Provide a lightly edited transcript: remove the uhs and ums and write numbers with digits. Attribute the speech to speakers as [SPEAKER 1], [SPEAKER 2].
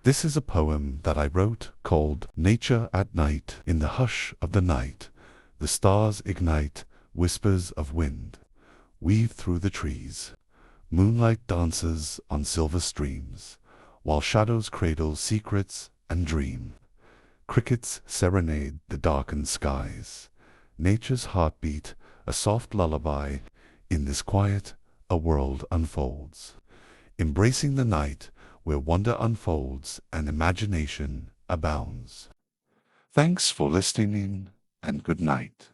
[SPEAKER 1] This is a poem that I wrote called Nature at Night. In the hush of the night, the stars ignite, whispers of wind weave through the trees. Moonlight dances on silver streams, while shadows cradle secrets and dream. Crickets serenade the darkened skies. Nature's heartbeat, a soft lullaby. In this quiet, a world unfolds. Embracing the night, where wonder unfolds and imagination abounds. Thanks for listening, and good night.